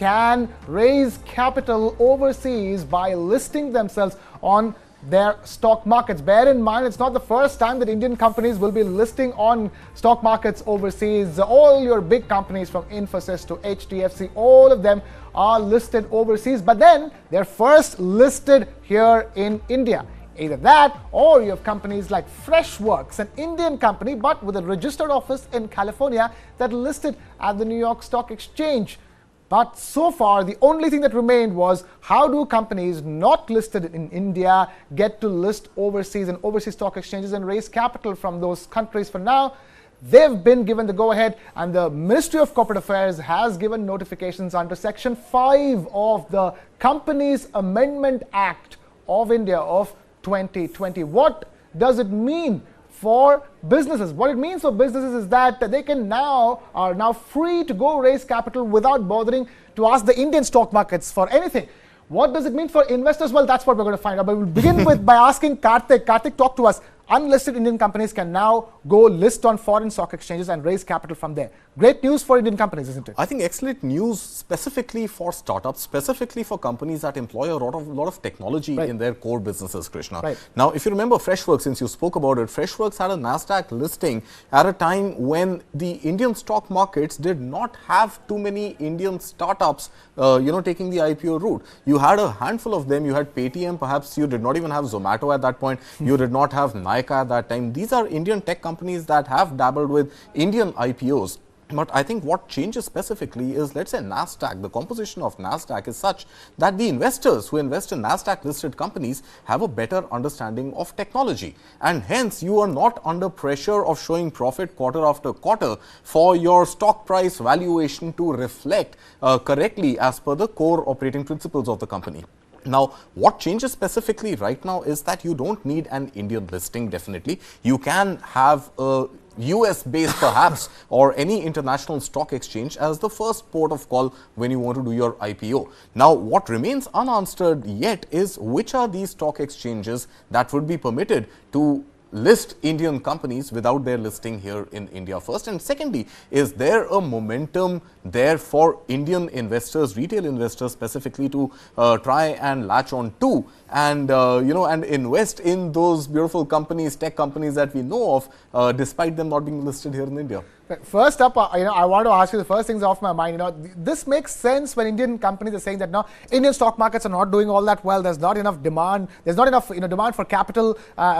can raise capital overseas by listing themselves on their stock markets. Bear in mind, it's not the first time that Indian companies will be listing on stock markets overseas. All your big companies from Infosys to HDFC, all of them are listed overseas, but then they're first listed here in India. Either that, or you have companies like Freshworks, an Indian company but with a registered office in California that listed at the New York Stock Exchange. But so far, the only thing that remained was, how do companies not listed in India get to list overseas and overseas stock exchanges and raise capital from those countries? For now, they've been given the go-ahead, and the Ministry of Corporate Affairs has given notifications under Section 5 of the Companies Amendment Act of India of 2020. What does it mean for businesses? What it means for businesses is that they are now free to go raise capital without bothering to ask the Indian stock markets for anything. What does it mean for investors? Well, that's what we're going to find out. But we'll begin by asking Karthik. Karthik, talk to us. Unlisted Indian companies can now go list on foreign stock exchanges and raise capital from there. Great news for Indian companies, isn't it? I think excellent news specifically for startups, specifically for companies that employ a lot of technology in their core businesses, Krishna. Now, if you remember Freshworks, since you spoke about it, Freshworks had a NASDAQ listing at a time when the Indian stock markets did not have too many Indian startups, taking the IPO route. You had a handful of them. You had Paytm, perhaps you did not even have Zomato at that point. You did not have Nike at that time. These are Indian tech companies that have dabbled with Indian IPOs. But I think what changes specifically is, let's say, NASDAQ. The composition of NASDAQ is such that the investors who invest in NASDAQ listed companies have a better understanding of technology. And hence, you are not under pressure of showing profit quarter after quarter for your stock price valuation to reflect correctly as per the core operating principles of the company. Now, what changes specifically right now is that you don't need an Indian listing, definitely. You can have a US based perhaps or any international stock exchange as the first port of call when you want to do your IPO. Now, what remains unanswered yet is which are these stock exchanges that would be permitted to list Indian companies without their listing here in India first, and secondly, is there a momentum there for Indian investors, retail investors specifically, to try and latch on to and and invest in those beautiful companies, tech companies that we know of, despite them not being listed here in India? First up, I want to ask you the first things off my mind. This makes sense when Indian companies are saying that now Indian stock markets are not doing all that well. There's not enough demand. There's not enough demand for capital.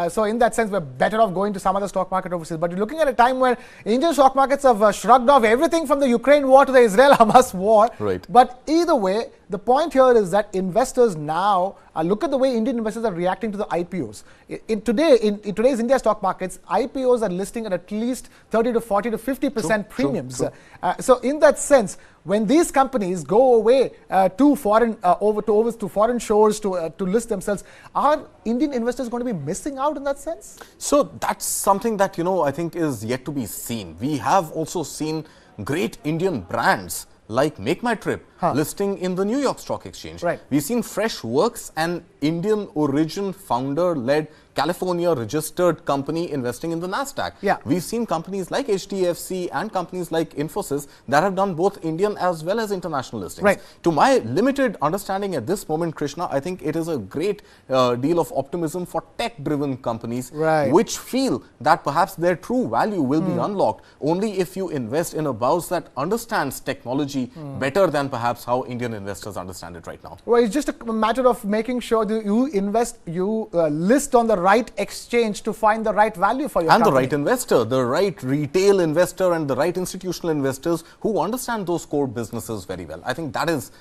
So in that sense, we're better off going to some other stock market overseas. But you're looking at a time where Indian stock markets have shrugged off everything from the Ukraine war to the Israel-Hamas war. Right. But either way, the point here is that investors now look at the way Indian investors are reacting to the IPOs. In today's India stock markets, IPOs are listing at least 30 to 40 to 50% premiums. True. So in that sense, when these companies go away to foreign shores to list themselves, are Indian investors going to be missing out in that sense? So that's something that I think is yet to be seen. We have also seen great Indian brands like Make My Trip listing in the New York Stock Exchange. Right. We've seen Freshworks, an Indian origin founder-led California registered company investing in the NASDAQ. Yeah. We've seen companies like HDFC and companies like Infosys that have done both Indian as well as international listings. Right. To my limited understanding at this moment, Krishna, I think it is a great deal of optimism for tech-driven companies, which feel that perhaps their true value will be unlocked only if you invest in a house that understands technology better than perhaps how Indian investors understand it right now. Well, it's just a matter of making sure that you list on the right exchange to find the right value for your company. And the right investor, the right retail investor and the right institutional investors who understand those core businesses very well. I think that is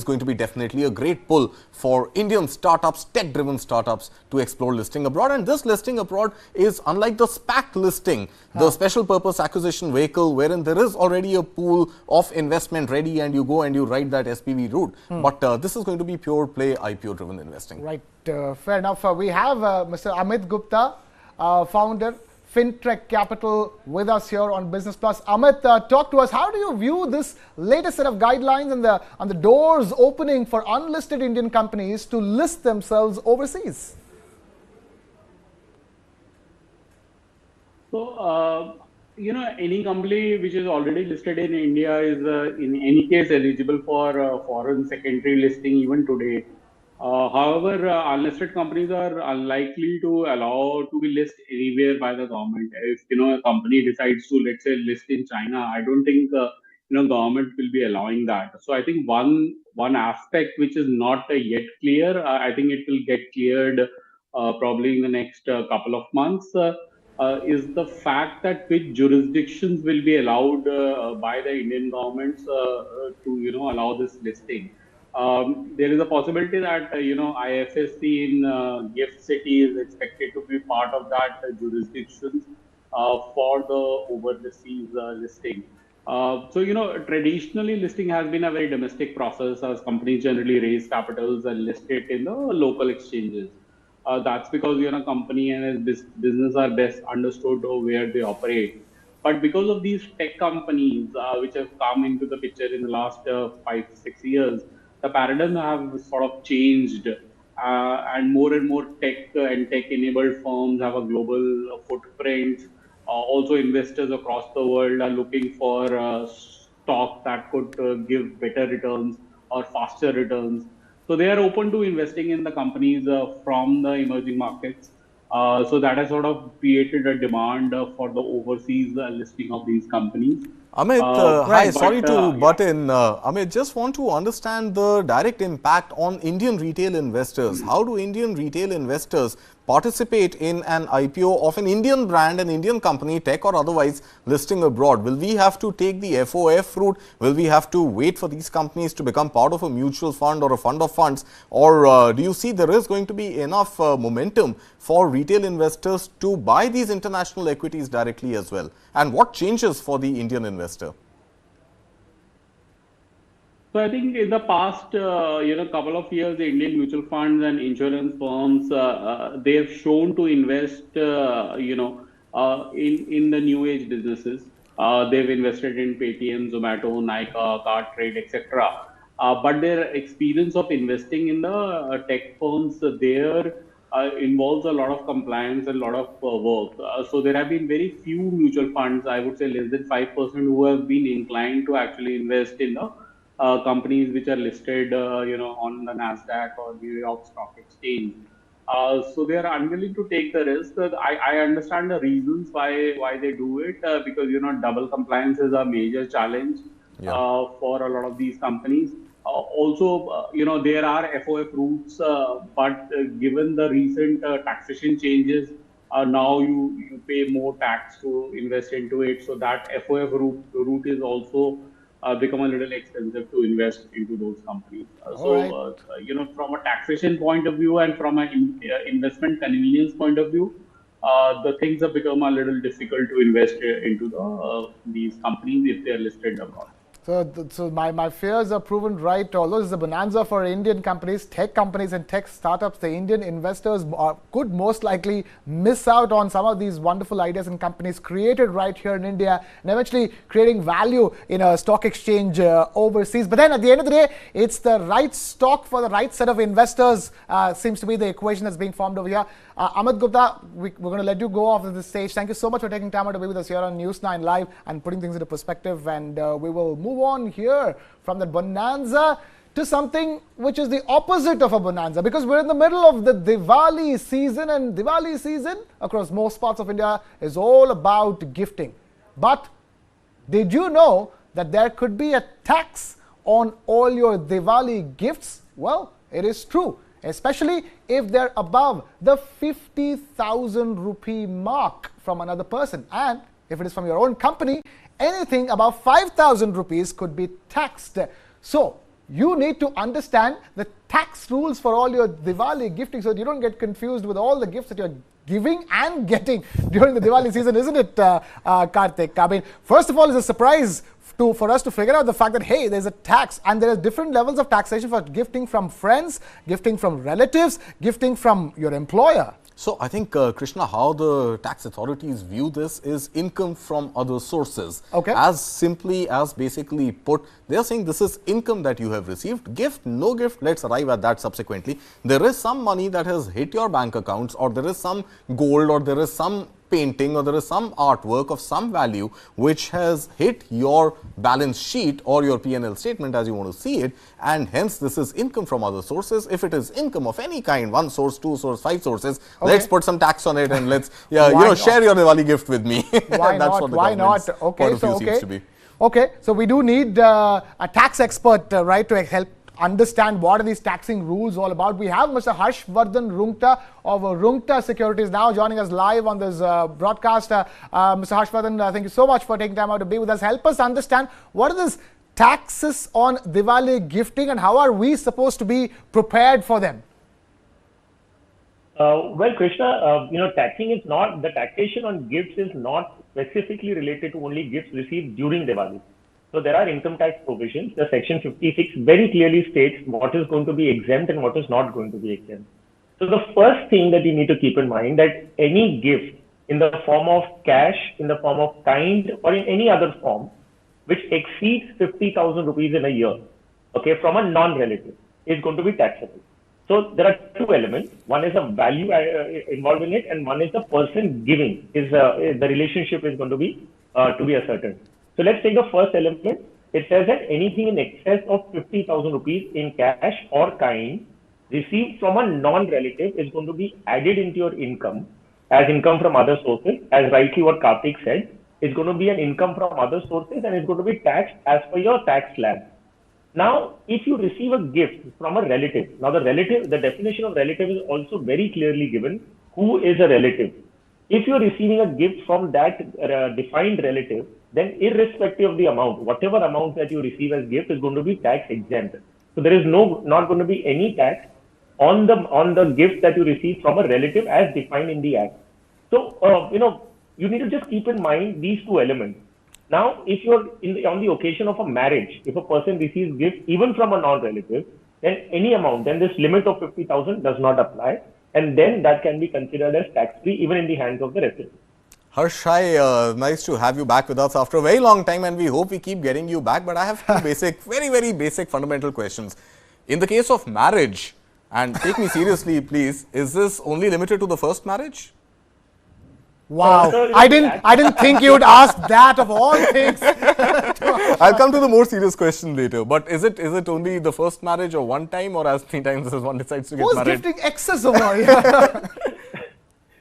going to be definitely a great pull for Indian startups, tech-driven startups, to explore listing abroad. And this listing abroad is unlike the SPAC listing, the special purpose acquisition vehicle, wherein there is already a pool of investment ready and you go and you ride that SPV route. But this is going to be pure play IPO-driven investing. Right. Fair enough. We have Mr. Amit Gupta, founder, FinTech Capital, with us here on Business Plus. Amit, talk to us. How do you view this latest set of guidelines and the doors opening for unlisted Indian companies to list themselves overseas? So, any company which is already listed in India is in any case eligible for foreign secondary listing even today. However, unlisted companies are unlikely to allow to be listed anywhere by the government. If a company decides to, let's say, list in China, I don't think government will be allowing that. So I think one aspect which is not yet clear, I think it will get cleared probably in the next couple of months. Is the fact that which jurisdictions will be allowed by the Indian governments to allow this listing. There is a possibility that IFSC in GIFT City is expected to be part of that jurisdictions for the overseas listing. Traditionally listing has been a very domestic process as companies generally raise capitals and list it in the local exchanges. That's because company and its business are best understood where they operate. But because of these tech companies which have come into the picture in the last 5 6 years, the paradigm have sort of changed, and more tech and tech enabled firms have a global footprint. Also, investors across the world are looking for stock that could give better returns or faster returns. So they are open to investing in the companies from the emerging markets. So that has sort of created a demand for the overseas listing of these companies. Amit, hi, sorry to butt in. Amit, just want to understand the direct impact on Indian retail investors. How do Indian retail investors participate in an IPO of an Indian brand, an Indian company, tech or otherwise, listing abroad? Will we have to take the FOF route? Will we have to wait for these companies to become part of a mutual fund or a fund of funds? Or do you see there is going to be enough momentum for retail investors to buy these international equities directly as well? And what changes for the Indian investor? So I think in the past, couple of years, the Indian mutual funds and insurance firms they have shown to invest, in the new age businesses. They've invested in Paytm, Zomato, Nykaa, Cartrade, etc. But their experience of investing in the tech firms there involves a lot of compliance and a lot of work. So there have been very few mutual funds, I would say less than 5%, who have been inclined to actually invest in the companies which are listed, on the Nasdaq or New York Stock Exchange. So they are unwilling to take the risk. I understand the reasons why they do it because double compliance is a major challenge for a lot of these companies. There are FOF routes, but given the recent taxation changes, now you pay more tax to invest into it. So that FOF route is also become a little expensive to invest into those companies. From a taxation point of view and from an investment convenience point of view, the things have become a little difficult to invest into these companies if they are listed abroad. So my fears are proven right. Although it's a bonanza for Indian companies, tech companies and tech startups, the Indian investors could most likely miss out on some of these wonderful ideas and companies created right here in India and eventually creating value in a stock exchange overseas. But then at the end of the day, it's the right stock for the right set of investors seems to be the equation that's being formed over here. Amit Gupta, we're going to let you go off of this stage. Thank you so much for taking time out to be with us here on News 9 Live and putting things into perspective. And we will move on here from the bonanza to something which is the opposite of a bonanza, because we're in the middle of the Diwali season, and Diwali season across most parts of India is all about gifting. But did you know that there could be a tax on all your Diwali gifts? Well, it is true, especially if they're above the 50,000 rupee mark from another person. And if it is from your own company, anything above 5,000 rupees could be taxed. So you need to understand the tax rules for all your Diwali gifting so that you don't get confused with all the gifts that you're giving and getting during the Diwali season, isn't it, Karthik? I mean, first of all, it's a surprise for us to figure out the fact that, hey, there's a tax and there are different levels of taxation for gifting from friends, gifting from relatives, gifting from your employer. So I think, Krishna, how the tax authorities view this is income from other sources. Okay. As simply as basically put, they are saying this is income that you have received. Gift, no gift, let's arrive at that subsequently. There is some money that has hit your bank accounts, or there is some gold, or there is some painting or there is some artwork of some value which has hit your balance sheet or your P&L statement as you want to see it, and hence this is income from other sources. If it is income of any kind, 1 source, 2 source, 5 sources, let's put some tax on it and let's share your Diwali gift with me. Why That's not? what the Why not? point of view seems to be. Okay, so we do need a tax expert, right, to help understand what are these taxing rules all about. We have Mr. Harshvardhan Rungta of Rungta Securities now joining us live on this broadcast. Mr. Harshvardhan, thank you so much for taking time out to be with us. Help us understand what are these taxes on Diwali gifting and how are we supposed to be prepared for them? Well, Krishna, taxing is not, the taxation on gifts is not specifically related to only gifts received during Diwali. So there are income tax provisions. The section 56 very clearly states what is going to be exempt and what is not going to be exempt. So the first thing that you need to keep in mind that any gift in the form of cash, in the form of kind, or in any other form, which exceeds 50,000 rupees in a year, okay, from a non-relative, is going to be taxable. So there are two elements. One is a value involved in it, and one is the person giving. The relationship is going to be ascertained. So let's take the first element. It says that anything in excess of 50,000 rupees in cash or kind received from a non-relative is going to be added into your income as income from other sources. As rightly what Karthik said, it's going to be an income from other sources and it's going to be taxed as per your tax slab. Now, if you receive a gift from a relative, now the definition of relative is also very clearly given. Who is a relative? If you're receiving a gift from that defined relative, then irrespective of the amount, whatever amount that you receive as gift is going to be tax exempt. So there is not going to be any tax on the gift that you receive from a relative as defined in the Act. So, you need to just keep in mind these two elements. Now, if you're on the occasion of a marriage, if a person receives gift even from a non-relative, then any amount, then this limit of 50,000 does not apply. And then that can be considered as tax-free even in the hands of the recipient. Harsh, nice to have you back with us after a very long time, and we hope we keep getting you back. But I have two basic, very basic fundamental questions. In the case of marriage, and take me seriously please, is this only limited to the first marriage? Wow, I didn't think you would ask that of all things. I'll come to the more serious question later. But is it only the first marriage or one time, or as many times as one decides to get married? Who's gifting excess over here?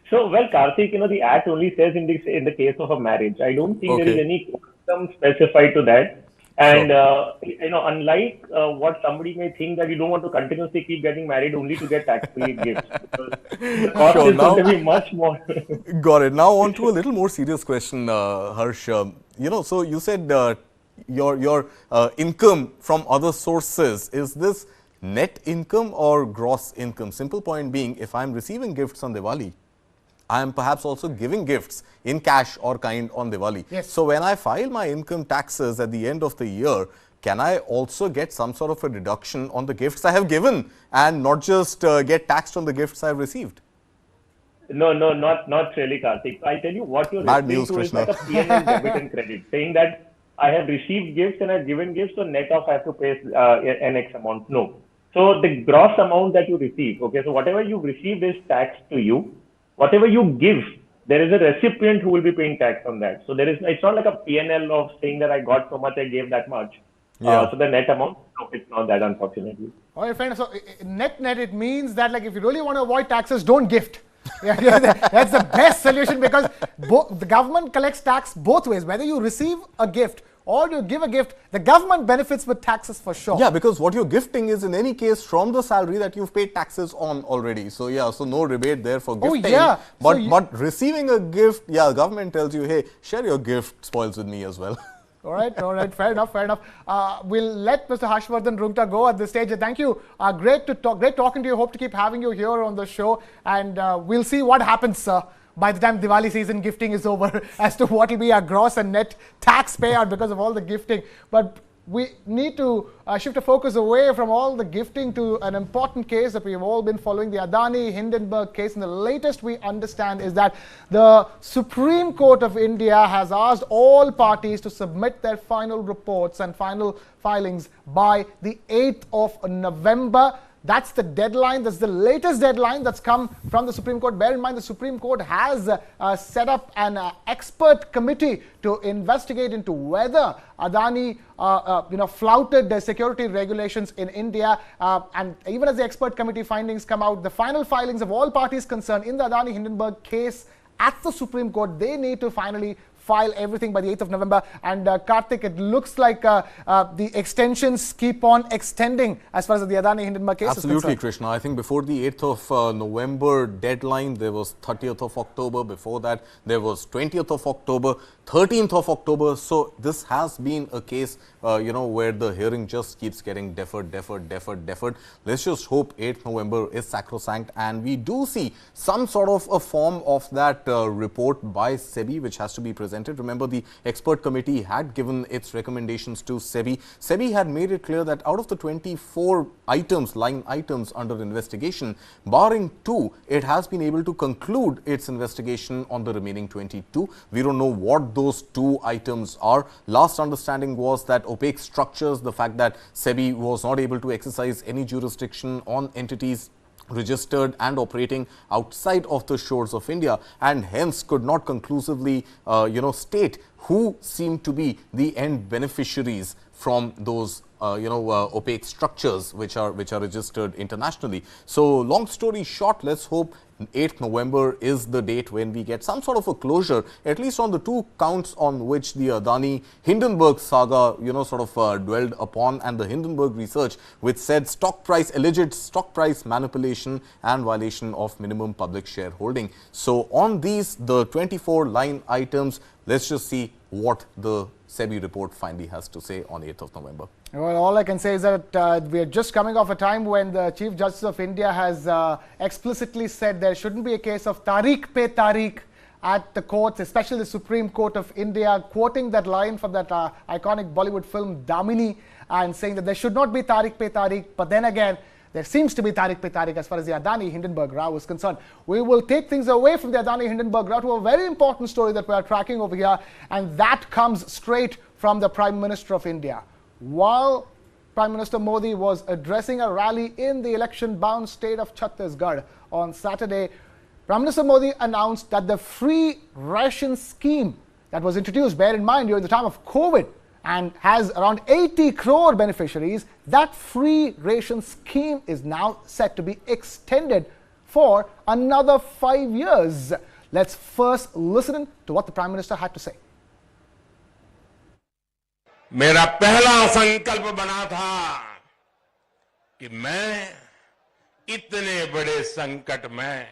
So, well, Karthik, the Act only says in the case of a marriage. I don't think there is any custom specified to that. And, unlike what somebody may think that you don't want to continuously keep getting married only to get tax-free gifts. Because the cost is going to be much more. Got it. Now, on to a little more serious question, Harsh. So you said your income from other sources, is this net income or gross income? Simple point being, if I'm receiving gifts on Diwali, I am perhaps also giving gifts in cash or kind on Diwali. Yes. So when I file my income taxes at the end of the year, can I also get some sort of a deduction on the gifts I have given and not just get taxed on the gifts I have received? No, not really, Karthik. I tell you what you're referring to is like a P&L debit and credit, saying that I have received gifts and I've given gifts, so net off I have to pay an X amount. No. So the gross amount that you receive, okay, so whatever you've received is taxed to you. Whatever you give, there is a recipient who will be paying tax on that. So it's not like a P&L of saying that I got so much, I gave that much. Yeah. So the net amount, no, it's not that, unfortunately. All right, fair enough. So net, it means that like if you really want to avoid taxes, don't gift. That's the best solution, because the government collects tax both ways. Whether you receive a gift or you give a gift, the government benefits with taxes for sure. Yeah, because what you're gifting is in any case from the salary that you've paid taxes on already. So yeah, so no rebate there for gifting. Oh yeah. But receiving a gift, yeah, government tells you, hey, share your gift spoils with me as well. All right, fair enough. We'll let Mr. Harshvardhan Rungta go at this stage. Thank you. Great talking to you. Hope to keep having you here on the show, and we'll see what happens by the time Diwali season gifting is over as to what will be our gross and net tax payout because of all the gifting. But we need to shift the focus away from all the gifting to an important case that we've all been following, the Adani Hindenburg case. And the latest we understand is that the Supreme Court of India has asked all parties to submit their final reports and final filings by the 8th of November. That's the deadline. That's the latest deadline that's come from the Supreme Court. Bear in mind, the Supreme Court has set up an expert committee to investigate into whether Adani flouted the security regulations in India. And even as the expert committee findings come out, the final filings of all parties concerned in the Adani Hindenburg case at the Supreme Court, they need to finally file everything by the 8th of November. And Karthik, it looks like the extensions keep on extending as far as the Adani Hindenburg case is concerned. Absolutely, Krishna. I think before the 8th of November deadline, there was 30th of October. Before that, there was 20th of October, 13th of October. So this has been a case, where the hearing just keeps getting deferred. Let's just hope 8th November is sacrosanct, and we do see some sort of a form of that report by SEBI, which has to be presented. Remember, the expert committee had given its recommendations to SEBI. SEBI had made it clear that out of the 24 line items under investigation, barring 2, it has been able to conclude its investigation on the remaining 22. We don't know what those 2 items are. Last understanding was that opaque structures, the fact that SEBI was not able to exercise any jurisdiction on entities registered and operating outside of the shores of India, and hence could not conclusively state who seemed to be the end beneficiaries from those opaque structures which are registered internationally. So long story short, let's hope 8th November is the date when we get some sort of a closure, at least on the 2 counts on which the Adani Hindenburg saga, dwelled upon, and the Hindenburg research, which said alleged stock price manipulation and violation of minimum public shareholding. So on these, the 24 line items, let's just see what the SEBI report finally has to say on 8th of November. Well, all I can say is that we are just coming off a time when the Chief Justice of India has explicitly said there shouldn't be a case of tariq pe tariq at the courts, especially the Supreme Court of India, quoting that line from that iconic Bollywood film Damini, and saying that there should not be tariq pe tariq. But then again, there seems to be tariq pe tariq as far as the Adani Hindenburg row is concerned. We will take things away from the Adani Hindenburg row to a very important story that we are tracking over here, and that comes straight from the Prime Minister of India. While Prime Minister Modi was addressing a rally in the election-bound state of Chhattisgarh on Saturday, Prime Minister Modi announced that the free ration scheme that was introduced, bear in mind, during the time of COVID and has around 80 crore beneficiaries, that free ration scheme is now set to be extended for another 5 years. Let's first listen to what the Prime Minister had to say. मेरा पहला संकल्प बना था कि मैं इतने बड़े संकट में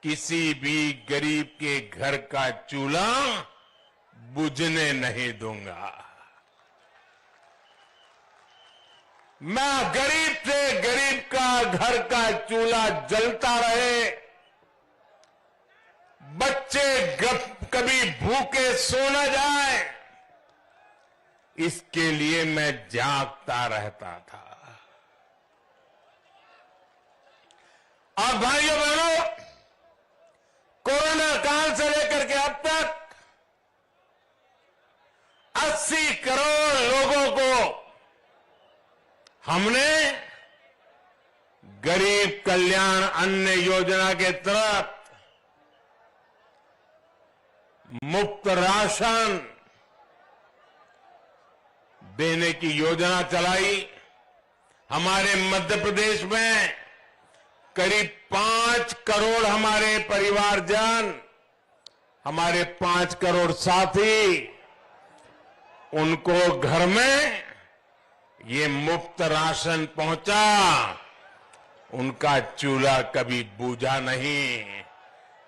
किसी भी गरीब के घर का चूल्हा बुझने नहीं दूंगा। मैं गरीब से गरीब का घर का चूल्हा जलता रहे, बच्चे कभी भूखे सो न जाए, इसके लिए मैं जागता रहता था। और भाइयों बहनों, कोरोना काल से लेकर के अब तक 80 करोड़ लोगों को हमने गरीब कल्याण अन्न योजना के तहत मुफ्त राशन देने की योजना चलाई। हमारे मध्य प्रदेश में करीब 5 करोड़ हमारे परिवारजन, हमारे 5 करोड़ साथी, उनको घर में ये मुफ्त राशन पहुंचा, उनका चूल्हा कभी बूझा नहीं,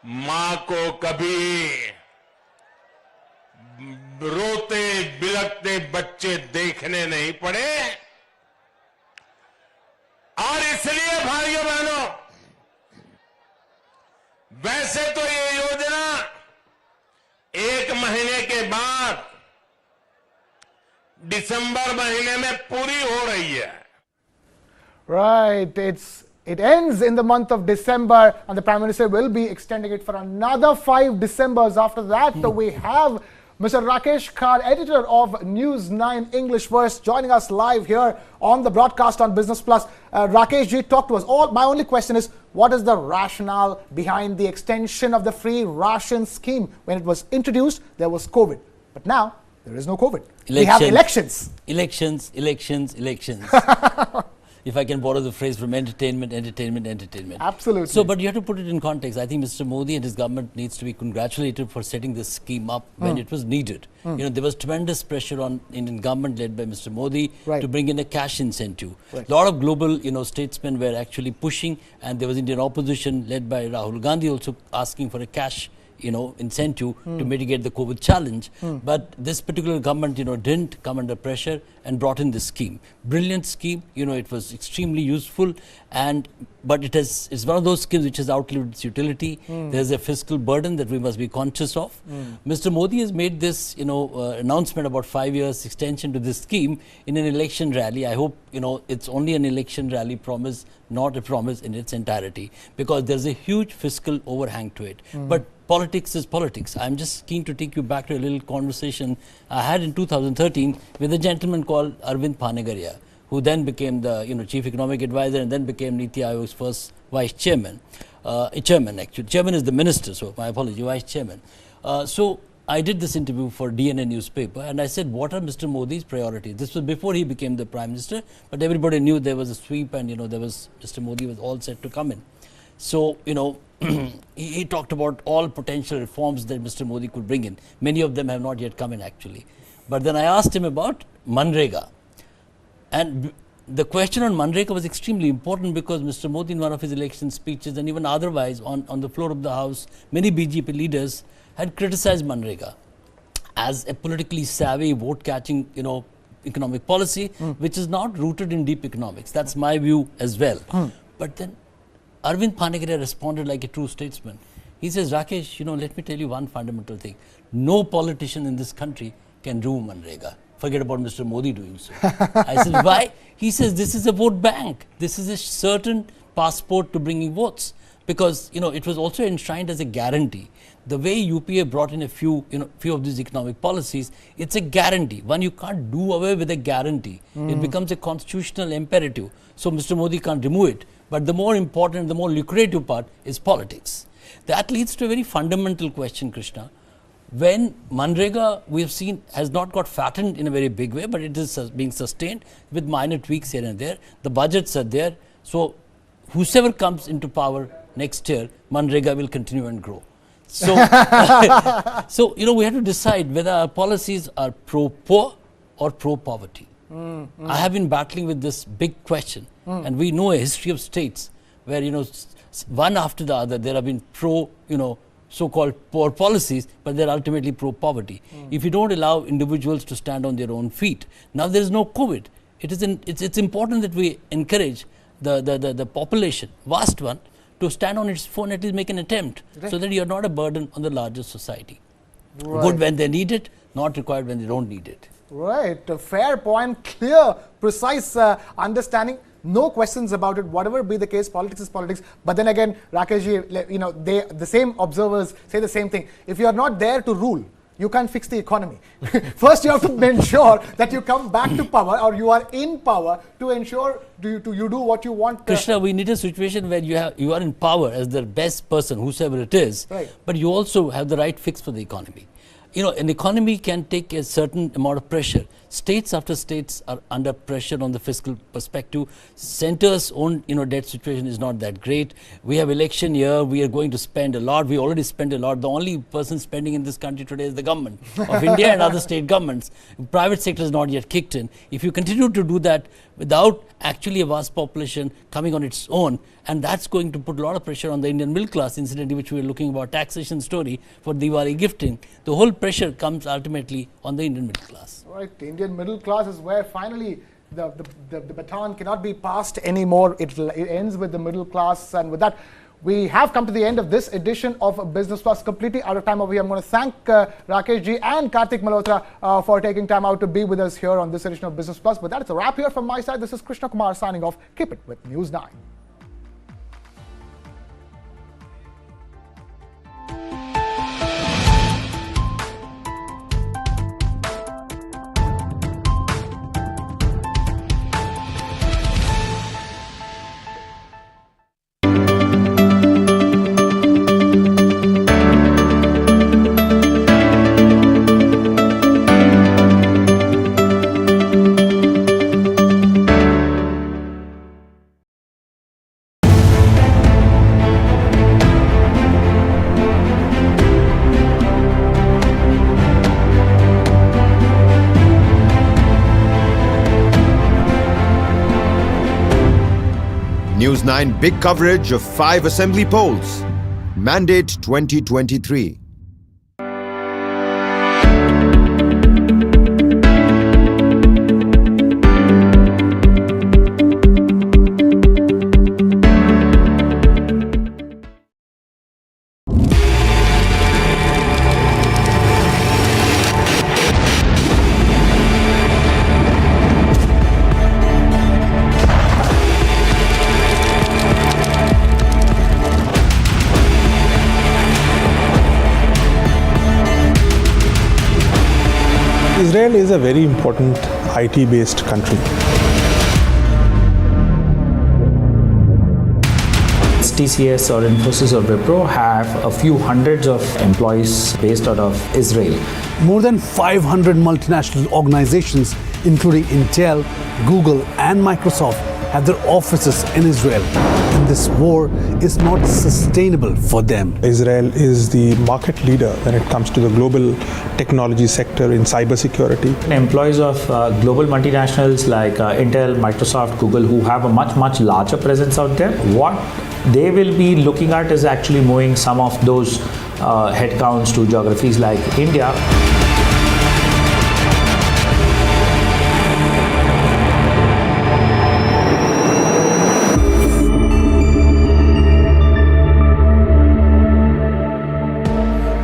मां को कभी रोते बिलखते बच्चे देखने नहीं पड़े। और इसलिए भाइयों बहनों, वैसे तो ये योजना 1 महीने के बाद दिसंबर महीने में पूरी हो रही है। Right, it ends in the month of December, and the Prime Minister will be extending it for another 5 Decembers. After that, we have Mr. Rakesh Kar, editor of News 9 English First, joining us live here on the broadcast on Business Plus. Rakesh ji, talk to us. My only question is, what is the rationale behind the extension of the free ration scheme? When it was introduced, there was COVID. But now, there is no COVID. We have elections. Elections. If I can borrow the phrase from entertainment. Absolutely. So, but you have to put it in context. I think Mr. Modi and his government needs to be congratulated for setting this scheme up when it was needed. You know, there was tremendous pressure on Indian government led by Mr. Modi to bring in a cash incentive. A lot of global, statesmen were actually pushing, and there was Indian opposition led by Rahul Gandhi also asking for a cash incentive to mitigate the COVID challenge. But this particular government, didn't come under pressure and brought in this scheme. Brilliant scheme, it was extremely useful, but it's one of those schemes which has outlived its utility. There's a fiscal burden that we must be conscious of. Mr. Modi has made this, announcement about 5 years extension to this scheme in an election rally. I hope, it's only an election rally promise, not a promise in its entirety, because there's a huge fiscal overhang to it. But politics is politics. I'm just keen to take you back to a little conversation I had in 2013 with a gentleman called Arvind Panagaria, who then became the chief economic advisor and then became Niti Aayog's first vice chairman. Chairman is the minister, so my apology, vice chairman. So I did this interview for DNA newspaper, and I said, what are Mr. Modi's priorities? This was before he became the prime minister, but everybody knew there was a sweep, and Mr. Modi was all set to come in. So, he talked about all potential reforms that Mr. Modi could bring in. Many of them have not yet come in, actually. But then I asked him about Manrega. And the question on Manrega was extremely important, because Mr. Modi, in one of his election speeches and even otherwise on the floor of the House, many BJP leaders had criticized Manrega as a politically savvy, vote-catching, economic policy, which is not rooted in deep economics. That's my view as well. But then Arvind Panagaria responded like a true statesman. He says, Rakesh, let me tell you one fundamental thing. No politician in this country can do Manrega. Forget about Mr. Modi doing so. I said, why? He says, this is a vote bank. This is a certain passport to bringing votes. Because, it was also enshrined as a guarantee. The way UPA brought in a few of these economic policies, it's a guarantee. One, you can't do away with a guarantee. It becomes a constitutional imperative. So Mr. Modi can't remove it. But the more important, the more lucrative part is politics. That leads to a very fundamental question, Krishna. When Manrega, we have seen, has not got fattened in a very big way, but it is being sustained with minor tweaks here and there. The budgets are there. So whosoever comes into power next year, Manrega will continue and grow. So, we have to decide whether our policies are pro-poor or pro-poverty. I have been battling with this big question, and we know a history of states where, one after the other, there have been so-called poor policies, but they're ultimately pro-poverty. If you don't allow individuals to stand on their own feet, now there is no COVID. It's important that we encourage the population, vast one, to stand on its own, at least make an attempt, so that you're not a burden on the larger society. Good when they need it, not required when they don't need it. Right, a fair point, clear, precise understanding. No questions about it, whatever be the case, politics is politics. But then again, Rakesh, the same observers say the same thing. If you are not there to rule, you can't fix the economy. First, you have to ensure that you come back to power, or you are in power, to ensure you do what you want. Krishna, we need a situation where you are in power as the best person, whosoever it is, but you also have the right fix for the economy. An economy can take a certain amount of pressure. States after states are under pressure on the fiscal perspective. Centre's own, debt situation is not that great. We have election year. We are going to spend a lot. We already spend a lot. The only person spending in this country today is the government of India and other state governments. Private sector is not yet kicked in. If you continue to do that without actually a vast population coming on its own, and that's going to put a lot of pressure on the Indian middle class, incidentally, which we are looking about taxation story for Diwali gifting. The whole pressure comes ultimately on the Indian middle class. Right, the Indian middle class is where finally the baton cannot be passed anymore. It ends with the middle class, and with that, we have come to the end of this edition of Business Plus. Completely out of time over here. I'm going to thank Rakesh ji and Karthik Malhotra for taking time out to be with us here on this edition of Business Plus. But that's a wrap here from my side. This is Krishna Kumar signing off. Keep it with News 9. News 9 big coverage of 5 assembly polls. Mandate 2023. Israel is a very important IT-based country. TCS or Infosys or Wipro have a few hundreds of employees based out of Israel. More than 500 multinational organizations, including Intel, Google, and Microsoft, have their offices in Israel. And this war is not sustainable for them. Israel is the market leader when it comes to the global technology sector in cybersecurity. Employees of global multinationals like Intel, Microsoft, Google, who have a much larger presence out there, what they will be looking at is actually moving some of those headcounts to geographies like India.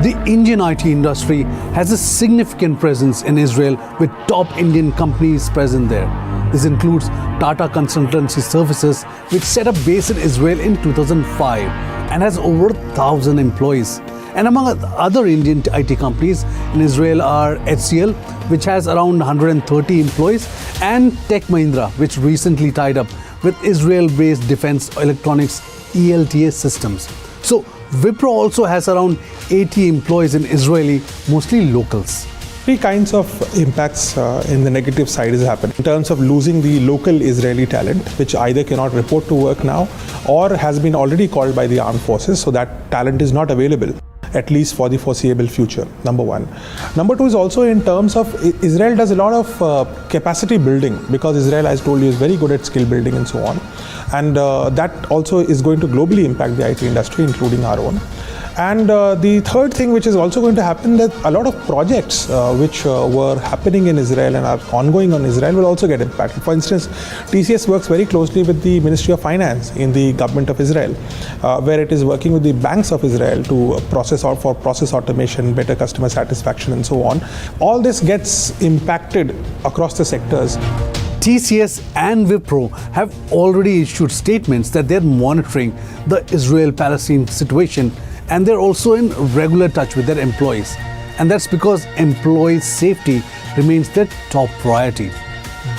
The Indian IT industry has a significant presence in Israel with top Indian companies present there. This includes Tata Consultancy Services, which set up base in Israel in 2005 and has over 1,000 employees. And among other Indian IT companies in Israel are HCL, which has around 130 employees, and Tech Mahindra, which recently tied up with Israel-based defense electronics ELTA systems. So Wipro also has around 80 employees in Israeli, mostly locals. Three kinds of impacts in the negative side is happening. In terms of losing the local Israeli talent, which either cannot report to work now or has been already called by the armed forces, so that talent is not available, at least for the foreseeable future, number one. Number two is also in terms of Israel does a lot of capacity building, because Israel, as I told you, is very good at skill building and so on. And that also is going to globally impact the IT industry, including our own. And the third thing which is also going to happen, that a lot of projects which were happening in Israel and are ongoing on Israel will also get impacted. For instance, TCS works very closely with the Ministry of Finance in the government of Israel, where it is working with the banks of Israel to process automation, better customer satisfaction and so on. All this gets impacted across the sectors. TCS and Wipro have already issued statements that they're monitoring the Israel-Palestine situation, and they're also in regular touch with their employees. And that's because employee safety remains their top priority.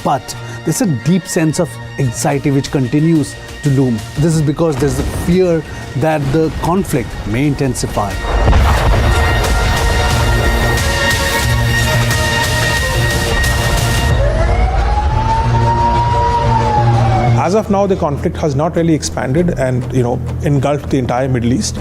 But there's a deep sense of anxiety which continues to loom. This is because there's a fear that the conflict may intensify. As of now, the conflict has not really expanded and engulfed the entire Middle East.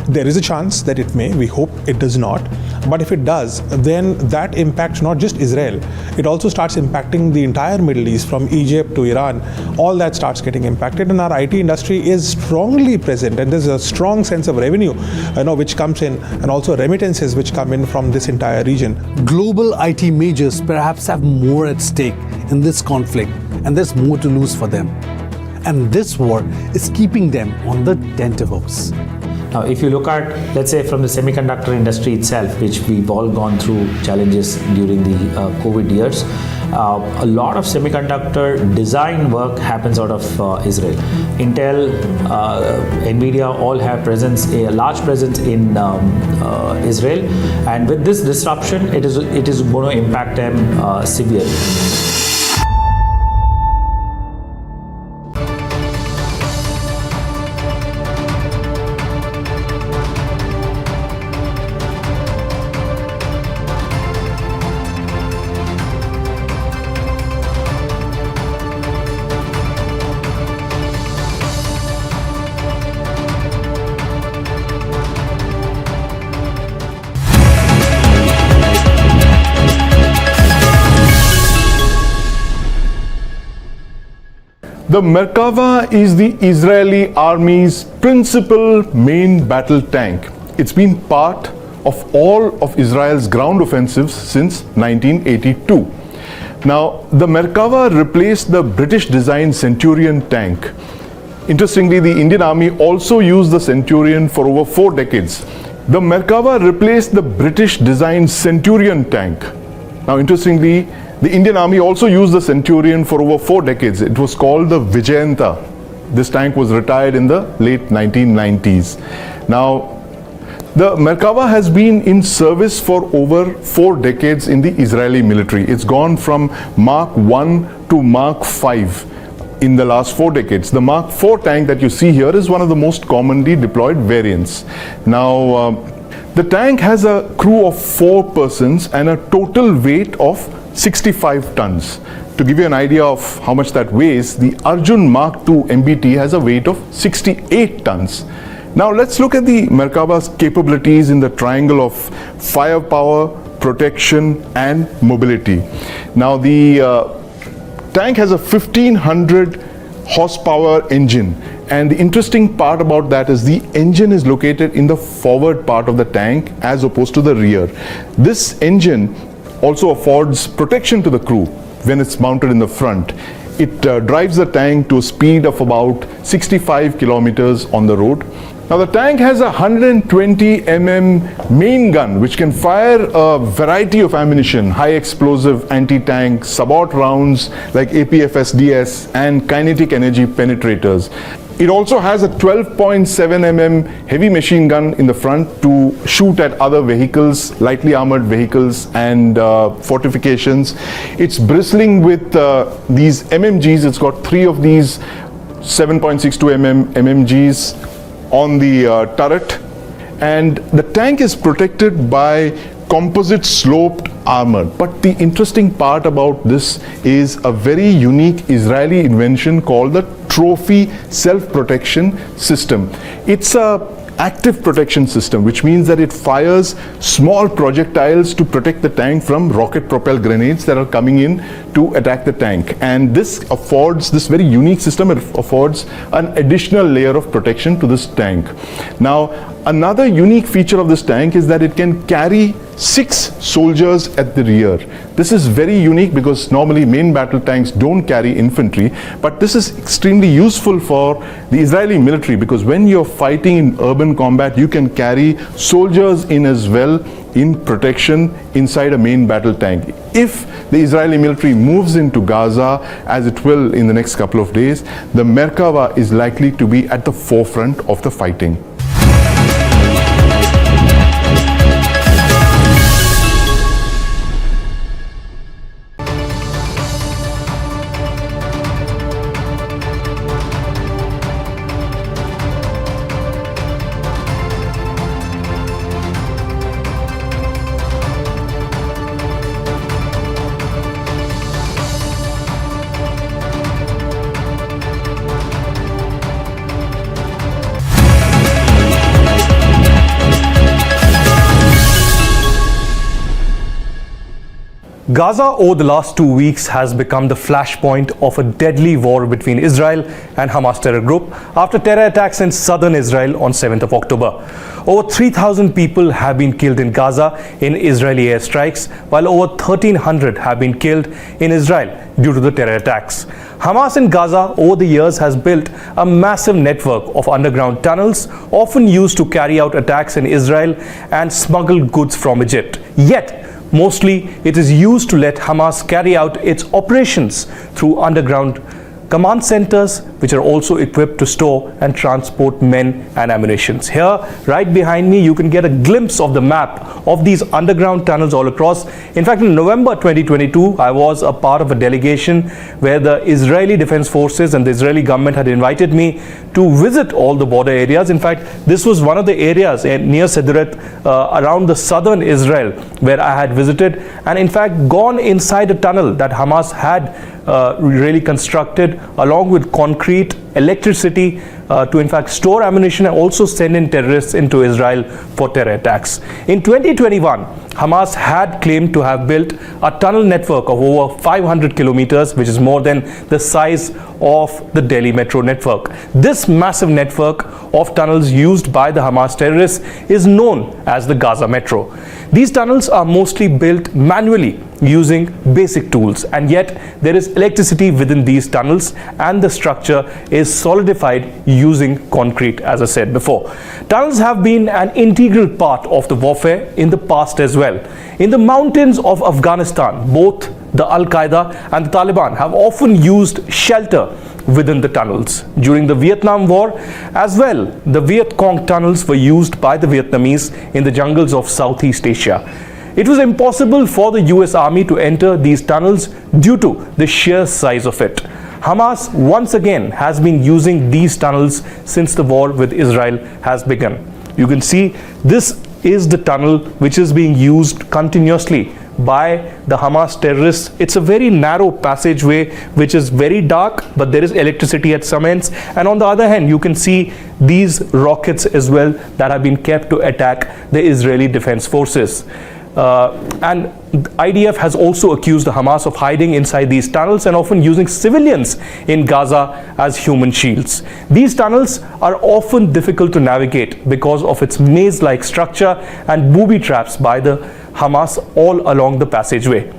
There is a chance that it may. We hope it does not. But if it does, then that impacts not just Israel. It also starts impacting the entire Middle East, from Egypt to Iran. All that starts getting impacted, and our IT industry is strongly present. And there's a strong sense of revenue, which comes in, and also remittances which come in from this entire region. Global IT majors perhaps have more at stake in this conflict, and there's more to lose for them. And this war is keeping them on the tenterhooks. Now, if you look at, let's say, from the semiconductor industry itself, which we've all gone through challenges during the COVID years, a lot of semiconductor design work happens out of Israel. Intel, Nvidia all have a large presence in Israel, and with this disruption, it is going to impact them severely. The Merkava is the Israeli army's principal main battle tank. It's been part of all of Israel's ground offensives since 1982. Now, the Merkava replaced the British-designed Centurion tank. Interestingly, the Indian Army also used the Centurion for over 4 decades. The Merkava replaced the British-designed Centurion tank. Now, interestingly, the Indian Army also used the Centurion for over 4 decades. It was called the Vijayanta. This tank was retired in the late 1990s. Now, the Merkava has been in service for over 4 decades in the Israeli military. It's gone from Mark 1 to Mark 5 in the last 4 decades. The Mark 4 tank that you see here is one of the most commonly deployed variants. Now, the tank has a crew of 4 persons and a total weight of 65 tons. To give you an idea of how much that weighs, the Arjun Mark II MBT has a weight of 68 tons. Now let's look at the Merkava's capabilities in the triangle of firepower, protection and mobility. Now the tank has a 1500 horsepower engine, and the interesting part about that is the engine is located in the forward part of the tank as opposed to the rear. This engine also affords protection to the crew when it's mounted in the front. It drives the tank to a speed of about 65 kilometers on the road. Now the tank has a 120 mm main gun which can fire a variety of ammunition, high explosive anti-tank, support rounds like APFSDS and kinetic energy penetrators. It also has a 12.7 mm heavy machine gun in the front to shoot at other vehicles, lightly armored vehicles and fortifications. It's bristling with these MMGs. It's got 3 of these 7.62 mm MMGs on the turret, and the tank is protected by composite sloped armor. But the interesting part about this is a very unique Israeli invention called the trophy self-protection system. It's a active protection system, which means that it fires small projectiles to protect the tank from rocket propelled grenades that are coming in to attack the tank. And this very unique system, it affords an additional layer of protection to this tank. Now, another unique feature of this tank is that it can carry 6 soldiers at the rear. This is very unique because normally main battle tanks don't carry infantry, but this is extremely useful for the Israeli military because when you're fighting in urban combat, you can carry soldiers in as well in protection inside a main battle tank. If the Israeli military moves into Gaza, as it will in the next couple of days, the Merkava is likely to be at the forefront of the fighting. Gaza over the last 2 weeks has become the flashpoint of a deadly war between Israel and Hamas terror group after terror attacks in southern Israel on 7th of October. Over 3,000 people have been killed in Gaza in Israeli airstrikes, while over 1,300 have been killed in Israel due to the terror attacks. Hamas in Gaza over the years has built a massive network of underground tunnels, often used to carry out attacks in Israel and smuggle goods from Egypt. Yet, mostly, it is used to let Hamas carry out its operations through underground command centers, which are also equipped to store and transport men and ammunition. Here, right behind me, you can get a glimpse of the map of these underground tunnels all across. In fact, in November 2022, I was a part of a delegation where the Israeli Defense Forces and the Israeli government had invited me to visit all the border areas. In fact, this was one of the areas near Sderot, around the southern Israel, where I had visited and in fact gone inside a tunnel that Hamas had really constructed along with concrete, electricity, to in fact store ammunition and also send in terrorists into Israel for terror attacks. In 2021, Hamas had claimed to have built a tunnel network of over 500 kilometers, which is more than the size of the Delhi metro network. This massive network of tunnels used by the Hamas terrorists is known as the Gaza Metro. These tunnels are mostly built manually using basic tools, and yet there is electricity within these tunnels and the structure is solidified using concrete, as I said before. Tunnels have been an integral part of the warfare in the past as well. In the mountains of Afghanistan, both the Al-Qaeda and the Taliban have often used shelter within the tunnels. During the Vietnam War as well, the Viet Cong tunnels were used by the Vietnamese in the jungles of Southeast Asia. It was impossible for the US Army to enter these tunnels due to the sheer size of it. Hamas once again has been using these tunnels since the war with Israel has begun. You can see this is the tunnel which is being used continuously by the Hamas terrorists. It's a very narrow passageway which is very dark, but there is electricity at some ends, and on the other hand you can see these rockets as well that have been kept to attack the Israeli Defense Forces. And IDF has also accused the Hamas of hiding inside these tunnels and often using civilians in Gaza as human shields. These tunnels are often difficult to navigate because of its maze-like structure and booby traps by the Hamas all along the passageway.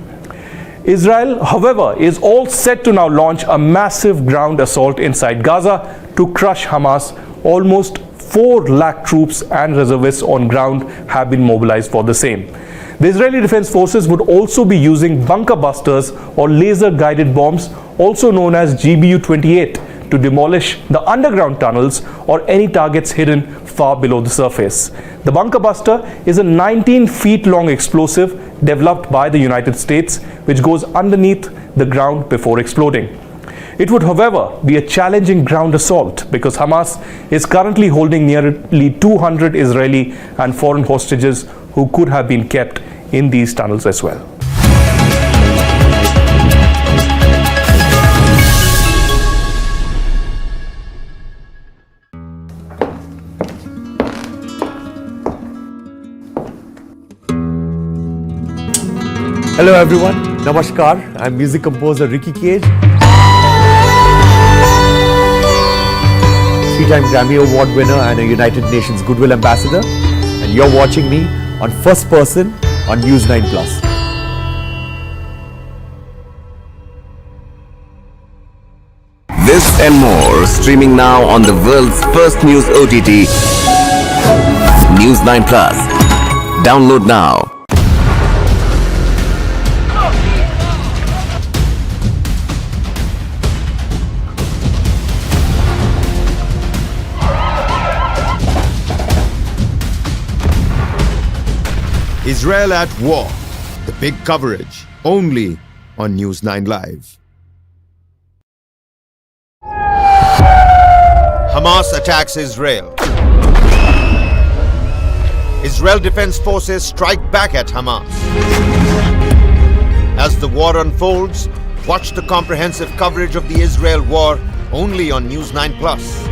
Israel, however, is all set to now launch a massive ground assault inside Gaza to crush Hamas. Almost 4 lakh troops and reservists on ground have been mobilized for the same. The Israeli Defense Forces would also be using bunker busters or laser-guided bombs, also known as GBU-28, to demolish the underground tunnels or any targets hidden far below the surface. The bunker buster is a 19-feet-long explosive developed by the United States, which goes underneath the ground before exploding. It would, however, be a challenging ground assault because Hamas is currently holding nearly 200 Israeli and foreign hostages who could have been kept in these tunnels as well. Hello everyone, Namaskar. I'm music composer Ricky Cage. 3-time Grammy Award winner and a United Nations Goodwill Ambassador. And you're watching me on First Person on News 9 Plus. This and more streaming now on the world's first news OTT, News 9 Plus. Download now. Israel at war. The big coverage only on News 9 Live. Hamas attacks Israel. Israel Defense Forces strike back at Hamas. As the war unfolds, watch the comprehensive coverage of the Israel war only on News 9 Plus.